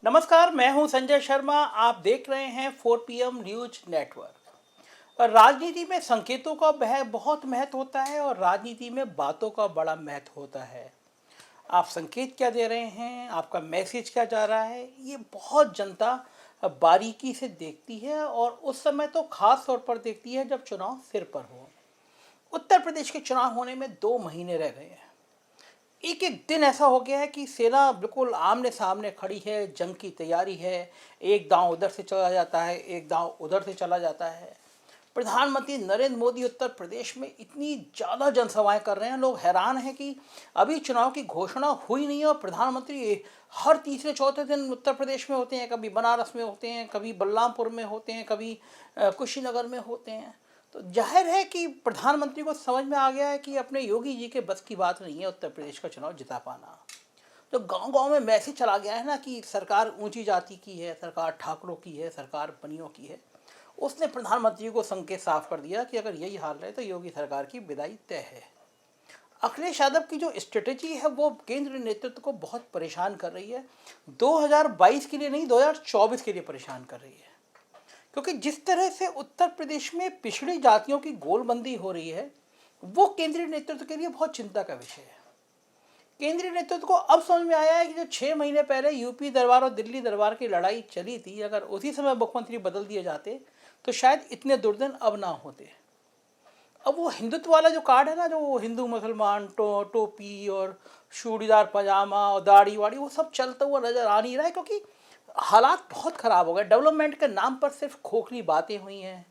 नमस्कार, मैं हूं संजय शर्मा। आप देख रहे हैं 4 PM न्यूज नेटवर्क। और राजनीति में संकेतों का बहुत महत्व होता है और राजनीति में बातों का बड़ा महत्व होता है। आप संकेत क्या दे रहे हैं, आपका मैसेज क्या जा रहा है, ये बहुत जनता बारीकी से देखती है और उस समय तो खास तौर पर देखती है जब चुनाव सिर पर हो। उत्तर प्रदेश के चुनाव होने में 2 महीने रह गए हैं। एक एक दिन ऐसा हो गया है कि सेना बिल्कुल आमने सामने खड़ी है, जंग की तैयारी है। एक दांव उधर से चला जाता है, एक दांव उधर से चला जाता है। प्रधानमंत्री नरेंद्र मोदी उत्तर प्रदेश में इतनी ज़्यादा जनसभाएं कर रहे हैं, लोग हैरान हैं कि अभी चुनाव की घोषणा हुई नहीं है और प्रधानमंत्री हर तीसरे चौथे दिन उत्तर प्रदेश में होते हैं। कभी बनारस में होते हैं, कभी बलरामपुर में होते हैं, कभी कुशीनगर में होते हैं। तो जाहिर है कि प्रधानमंत्री को समझ में आ गया है कि अपने योगी जी के बस की बात नहीं है उत्तर प्रदेश का चुनाव जिता पाना। तो गांव गांव में मैसेज चला गया है ना कि सरकार ऊंची जाति की है, सरकार ठाकरों की है, सरकार बनियों की है। उसने प्रधानमंत्री को संकेत साफ कर दिया कि अगर यही हाल रहे तो योगी सरकार की विदाई तय है। अखिलेश यादव की जो स्ट्रेटेजी है वो केंद्र नेतृत्व को बहुत परेशान कर रही है। 2022 के लिए नहीं, 2024 के लिए परेशान कर रही है। क्योंकि जिस तरह से उत्तर प्रदेश में पिछड़ी जातियों की गोलबंदी हो रही है, वो केंद्रीय नेतृत्व के लिए बहुत चिंता का विषय है। केंद्रीय नेतृत्व को अब समझ में आया है कि जो 6 महीने पहले यूपी दरबार और दिल्ली दरबार की लड़ाई चली थी, अगर उसी समय मुख्यमंत्री बदल दिए जाते तो शायद इतने दुर्दिन अब ना होते। अब वो हिंदुत्व वाला जो कार्ड है ना, जो हिंदू मुसलमान टोपी और चूड़ीदार पजामा और दाढ़ी वाड़ी, वो सब चलता हुआ नजर आ नहीं रहा है। क्योंकि हालात बहुत ख़राब हो गए। डेवलपमेंट के नाम पर सिर्फ खोखली बातें हुई हैं।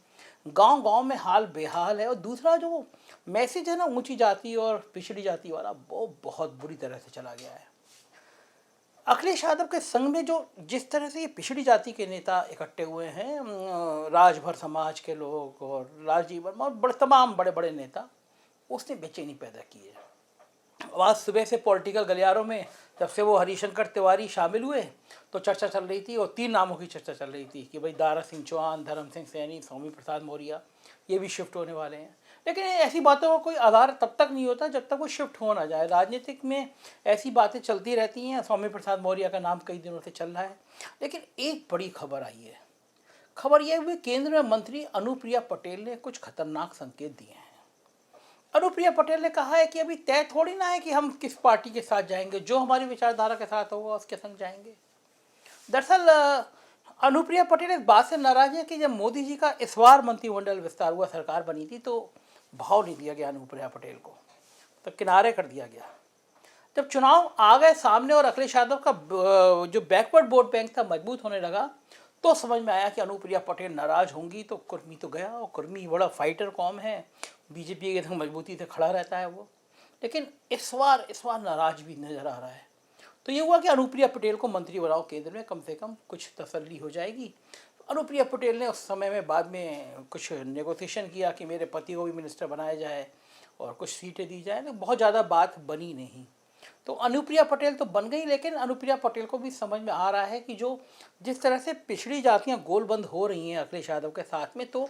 गांव गांव में हाल बेहाल है। और दूसरा जो मैसेज है ना ऊंची जाति और पिछड़ी जाति वाला, वो बहुत बुरी तरह से चला गया है। अखिलेश यादव के संग में जो जिस तरह से ये पिछड़ी जाति के नेता इकट्ठे हुए हैं, राजभर समाज के लोग और राजीव वर्मा और तमाम बड़े बड़े नेता, उसने बेचैनी पैदा की है। आज सुबह से पॉलिटिकल गलियारों में जब से वो हरिशंकर तिवारी शामिल हुए तो चर्चा चल रही थी, और 3 नामों की चर्चा चल रही थी कि भाई दारा सिंह चौहान, धर्म सिंह सैनी, स्वामी प्रसाद मौर्य, ये भी शिफ्ट होने वाले हैं। लेकिन ऐसी बातों का कोई आधार तब तक नहीं होता जब तक वो शिफ्ट हो ना जाए। राजनीतिक में ऐसी बातें चलती रहती हैं। स्वामी प्रसाद मौर्य का नाम कई दिनों से चल रहा है। लेकिन एक बड़ी खबर आई है। खबर यह हुई, केंद्र में मंत्री अनुप्रिया पटेल ने कुछ खतरनाक संकेत दिए हैं। अनुप्रिया पटेल ने कहा है कि अभी तय थोड़ी ना है कि हम किस पार्टी के साथ जाएंगे, जो हमारी विचारधारा के साथ होगा उसके संग जाएंगे। दरअसल अनुप्रिया पटेल इस बात से नाराज है कि जब मोदी जी का इस बार मंत्रिमंडल विस्तार हुआ, सरकार बनी थी, तो भाव नहीं दिया गया अनुप्रिया पटेल को, तो किनारे कर दिया गया। जब चुनाव आ गए सामने और अखिलेश यादव का जो बैकवर्ड वोट बैंक था मजबूत होने लगा, तो समझ में आया कि अनुप्रिया पटेल नाराज होंगी। तो कुर्मी तो गया, और कुर्मी बड़ा फाइटर कौम है, बीजेपी के संग मजबूती से खड़ा रहता है वो। लेकिन इस बार नाराज भी नजर आ रहा है। तो ये हुआ कि अनुप्रिया पटेल को मंत्री बनाओ केंद्र में, कम से कम कुछ तसल्ली हो जाएगी। अनुप्रिया पटेल ने उस समय में बाद में कुछ नेगोशिएशन किया कि मेरे पति को भी मिनिस्टर बनाया जाए और कुछ सीटें दी जाए, तो बहुत ज़्यादा बात बनी नहीं। तो अनुप्रिया पटेल तो बन गई, लेकिन अनुप्रिया पटेल को भी समझ में आ रहा है कि जो जिस तरह से पिछड़ी जातियां गोलबंद हो रही हैं अखिलेश यादव के साथ में, तो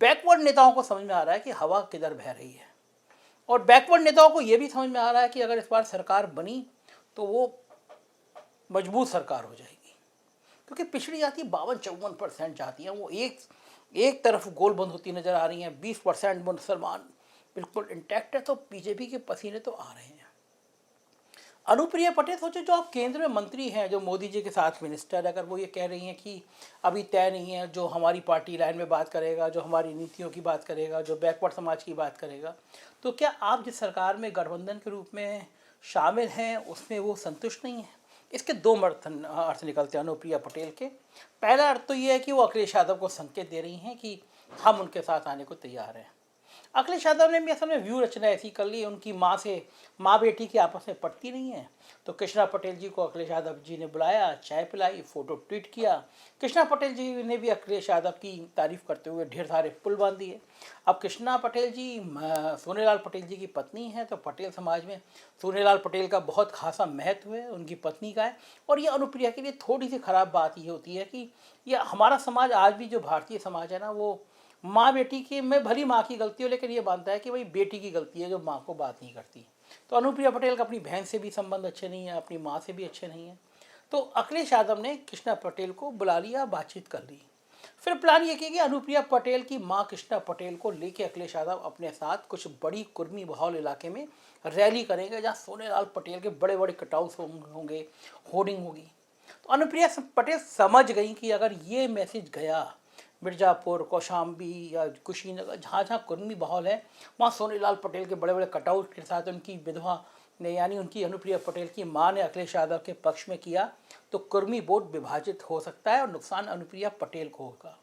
बैकवर्ड नेताओं को समझ में आ रहा है कि हवा किधर बह रही है। और बैकवर्ड नेताओं को ये भी समझ में आ रहा है कि अगर इस बार सरकार बनी तो वो मजबूत सरकार हो जाएगी। क्योंकि पिछड़ी जाति 52-54% जाति हैं, वो एक तरफ गोलबंद होती नजर आ रही हैं। 20% मुसलमान बिल्कुल इंटैक्ट है। तो बीजेपी के पसीने तो आ रहे हैं। अनुप्रिया पटेल सोचो, जो आप केंद्र में मंत्री हैं, जो मोदी जी के साथ मिनिस्टर, अगर वो ये कह रही हैं कि अभी तय नहीं है, जो हमारी पार्टी लाइन में बात करेगा, जो हमारी नीतियों की बात करेगा, जो बैकवर्ड समाज की बात करेगा, तो क्या आप जिस सरकार में गठबंधन के रूप में शामिल हैं उसमें वो संतुष्ट नहीं है? इसके दो अर्थ निकलते हैं अनुप्रिया पटेल के। पहला अर्थ तो ये है कि वो अखिलेश यादव को संकेत दे रही हैं कि हम उनके साथ आने को तैयार हैं। अखिलेश यादव ने भी असल में व्यू रचना ऐसी कर ली, उनकी माँ बेटी की आपस में पटती नहीं है। तो कृष्णा पटेल जी को अखिलेश यादव जी ने बुलाया, चाय पिलाई, फोटो ट्वीट किया। कृष्णा पटेल जी ने भी अखिलेश यादव की तारीफ करते हुए ढेर सारे पुल बांध दिए। अब कृष्णा पटेल जी सोनेलाल पटेल जी की पत्नी है, तो पटेल समाज में सोनेलाल पटेल का बहुत खासा महत्व है, उनकी पत्नी का है। और ये अनुप्रिया के लिए थोड़ी सी खराब बात ये होती है कि ये हमारा समाज आज भी, जो भारतीय समाज है ना, वो माँ बेटी की में भली माँ की गलती हो, लेकिन ये मानता है कि भाई बेटी की गलती है जो माँ को बात नहीं करती। तो अनुप्रिया पटेल का अपनी बहन से भी संबंध अच्छे नहीं है, अपनी माँ से भी अच्छे नहीं है। तो अखिलेश यादव ने कृष्णा पटेल को बुला लिया, बातचीत कर ली। फिर प्लान ये किया कि अनुप्रिया पटेल की मां कृष्णा पटेल को लेके अखिलेश यादव अपने साथ कुछ बड़ी कुर्मी माहौल इलाके में रैली करेंगे, जहाँ सोनेलाल पटेल के बड़े बड़े कटआउट होंगे, होर्डिंग होगी। तो अनुप्रिया पटेल समझ गई कि अगर ये मैसेज गया मिर्ज़ापुर, कौशाम्बी या कुशीनगर, जहाँ जहाँ कुर्मी माहौल है, वहाँ सोनीलाल पटेल के बड़े बड़े कटआउट के साथ उनकी विधवा ने, यानी उनकी अनुप्रिया पटेल की मां ने अखिलेश यादव के पक्ष में किया, तो कुर्मी वोट विभाजित हो सकता है और नुकसान अनुप्रिया पटेल को होगा।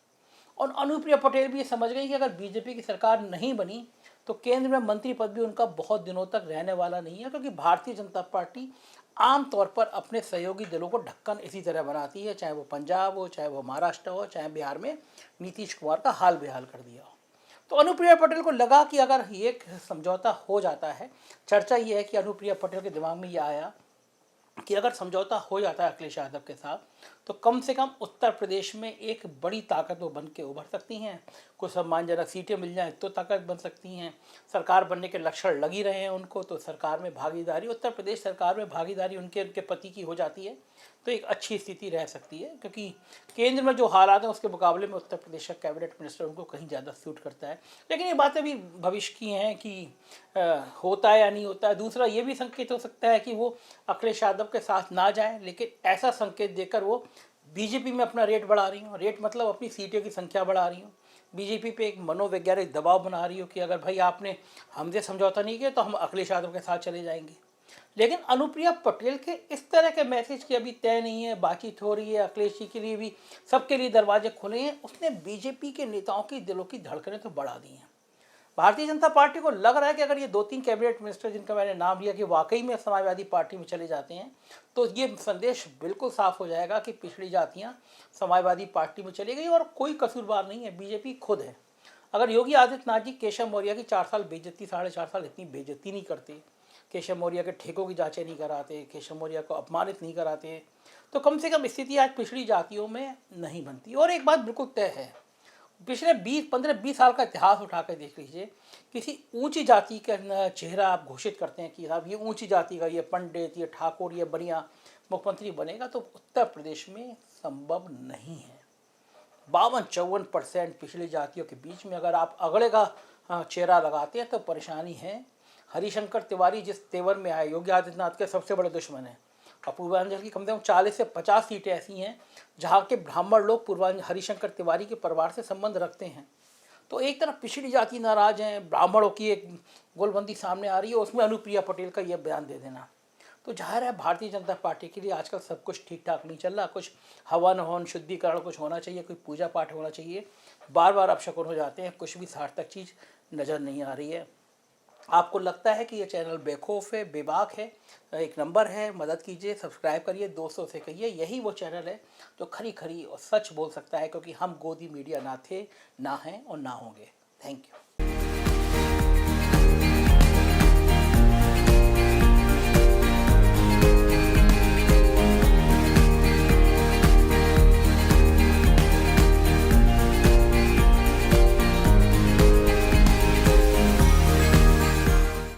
और अनुप्रिया पटेल भी ये समझ गई कि अगर बीजेपी की सरकार नहीं बनी तो केंद्र में मंत्री पद भी उनका बहुत दिनों तक रहने वाला नहीं है, क्योंकि भारतीय जनता पार्टी आमतौर पर अपने सहयोगी दलों को ढक्कन इसी तरह बनाती है, चाहे वो पंजाब हो, चाहे वो महाराष्ट्र हो, चाहे बिहार में नीतीश कुमार का हाल बेहाल कर दिया हो। तो अनुप्रिया पटेल को लगा कि अगर ये समझौता हो जाता है, चर्चा ये है कि अनुप्रिया पटेल के दिमाग में ये आया कि अगर समझौता हो जाता है अखिलेश यादव के साथ, तो कम से कम उत्तर प्रदेश में एक बड़ी ताकत वो बन के उभर सकती हैं, कुछ सम्मानजनक सीटें मिल जाएं तो ताकत बन सकती हैं, सरकार बनने के लक्षण लग ही रहे हैं उनको, तो सरकार में भागीदारी, उत्तर प्रदेश सरकार में भागीदारी उनके पति की हो जाती है, तो एक अच्छी स्थिति रह सकती है, क्योंकि केंद्र में जो हालात हैं उसके मुकाबले में उत्तर प्रदेश का कैबिनेट मिनिस्टर उनको कहीं ज़्यादा सूट करता है। लेकिन ये बातें भी भविष्य की हैं कि होता है या नहीं होता है। दूसरा ये भी संकेत हो सकता है कि वो अखिलेश यादव के साथ ना जाए, लेकिन ऐसा संकेत देकर वो बीजेपी में अपना रेट बढ़ा रही हूँ, रेट मतलब अपनी सीटों की संख्या बढ़ा रही हूँ, बीजेपी पे एक मनोवैज्ञानिक दबाव बना रही हो कि अगर भाई आपने हमसे समझौता नहीं किया तो हम अखिलेश यादव के साथ चले जाएंगे। लेकिन अनुप्रिया पटेल के इस तरह के मैसेज की अभी तय नहीं है, बातचीत हो रही है, अखिलेश जी के लिए भी, सबके लिए दरवाजे खुले हैं, उसने बीजेपी के नेताओं की दिलों की धड़कनें तो बढ़ा दी हैं। भारतीय जनता पार्टी को लग रहा है कि अगर ये 2-3 कैबिनेट मिनिस्टर जिनका मैंने नाम लिया कि वाकई में समाजवादी पार्टी में चले जाते हैं, तो ये संदेश बिल्कुल साफ हो जाएगा कि पिछड़ी जातियां समाजवादी पार्टी में चली गई और कोई कसूरवार नहीं है, बीजेपी खुद है। अगर योगी आदित्यनाथ जी केशव मौर्य की 4 साल बेइज्जती, 4.5 साल इतनी बेइज्जती नहीं करते, केशव मौर्य के ठेकों की जांचें नहीं कराते, केशव मौर्य को अपमानित नहीं कराते, तो कम से कम स्थिति आज पिछड़ी जातियों में नहीं बनती। और एक बात बिल्कुल तय है, पिछले 15-20 साल का इतिहास उठा कर देख लीजिए, किसी ऊंची जाति का चेहरा आप घोषित करते हैं कि साहब ये ऊंची जाति का, ये पंडित, ये ठाकुर, ये बनिया मुख्यमंत्री बनेगा, तो उत्तर प्रदेश में संभव नहीं है। 52-54% पिछली जातियों के बीच में अगर आप अगले का चेहरा लगाते हैं तो परेशानी है। हरिशंकर तिवारी जिस तेवर में आए, योगी आदित्यनाथ के सबसे बड़े दुश्मन हैं, और पूर्वांचल की कम से कम 40 से 50 सीटें ऐसी हैं जहाँ के ब्राह्मण लोग पूर्वांचल हरिशंकर तिवारी के परिवार से संबंध रखते हैं। तो एक तरफ पिछड़ी जाति नाराज हैं, ब्राह्मणों की एक गोलबंदी सामने आ रही है, उसमें अनुप्रिया पटेल का यह बयान दे देना, तो जाहिर है भारतीय जनता पार्टी के लिए आजकल सब कुछ ठीक ठाक नहीं चल रहा, कुछ हवन हवन शुद्धिकरण कुछ होना चाहिए, कोई पूजा पाठ होना चाहिए, बार बार अपशकुन हो जाते हैं, कुछ भी सार्थक चीज़ नज़र नहीं आ रही है। आपको लगता है कि ये चैनल बेखौफ है, बेबाक है, एक नंबर है, मदद कीजिए, सब्सक्राइब करिए, दोस्तों से कहिए, यही वो चैनल है जो खरी खरी और सच बोल सकता है, क्योंकि हम गोदी मीडिया ना थे, ना हैं और ना होंगे। Thank you.